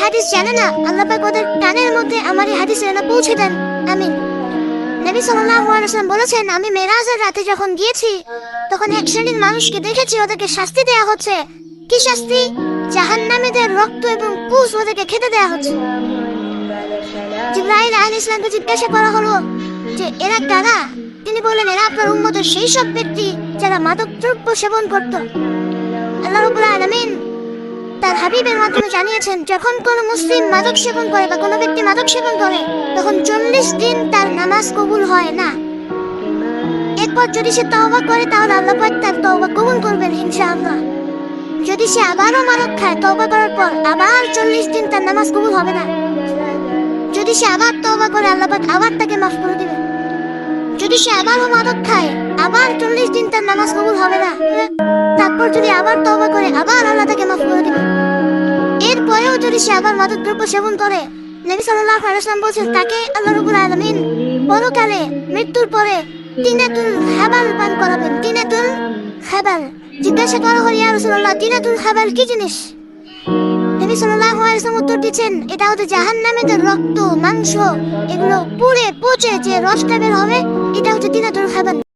হাদিস জানে না, আল্লাহ পাক ওদের কানের মধ্যে আমার এই হাদিস এনে পৌঁছে দেন। আমিন। নবী সাল্লাল্লাহু আলাইহি ওয়াসাল্লাম বলেছেন, আমি মেরাজের রাতে যখন গিয়েছি তখন এক শ্রেণীর মানুষকে দেখেছি, ওদেরকে শাস্তি দেয়া হচ্ছে। কি শাস্তি? জাহান্নামীদের রক্ত এবং পুষ ওদেরকে খেতে দেয়া হচ্ছে। জিবরাইল আলাইহিস সালামকে জিজ্ঞাসা করা হলো যে এরা কারা? তিনি বললেন, এরা আপনার উম্মতের সেই সব ব্যক্তি যারা মাদকদ্রব্য সেবন করত। আল্লাহ রাব্বুল আলামিন তার হাবিবের মাধ্যমে জানিয়েছেন, যখন কোনো মুসলিম মাদক সেবন করে বা কোনো ব্যক্তি মাদক সেবন করে তখন 40 দিন তার নামাজ কবুল হয় না। এরপর যদি সে তওবা করে তাহলে আল্লাহ পাক তার তওবা কবুল করবেন ইনশাআল্লাহ। যদি সে আবারও মাদক খায়, তওবা করার পর আবার 40 দিন তার নামাজ কবুল হবে না। যদি সে আবার তওবা করে আল্লাহ পাক আবার তাকে মাফ করে দিবেন। যদি সে আবারও মাদক খায়, আবার 40 দিন তার নামাজ কবুল হবে না। তারপর যদি আবার তওবা করে আবার আল্লাহ তাকে মাফ করে দিবেন। এরপরেও যদি সে আবার মাদকদ্রব্য সেবন করে, নবী সাল্লাল্লাহু আলাইহি ওয়াসাল্লাম বলেছেন, তাকে আল্লাহ রাব্বুল আলামিন পরকালে মৃত্যুর পরে তিনাতুল হাবাল পান করাবেন। তিনাতুল হাবাল। জিজ্ঞাসা করা হয়, ইয়া রাসূলুল্লাহ, তিনাতুল হাবাল কি জিনিস? নবী সাল্লাল্লাহু আলাইহি ওয়াসাল্লাম উত্তর দিচ্ছেন, এটা হচ্ছে জাহান্নামীদের রক্ত, মাংস, এগুলো পুড়ে পচে যে রসটা বের হবে, এটা হচ্ছে তিনাতুল হাবাল।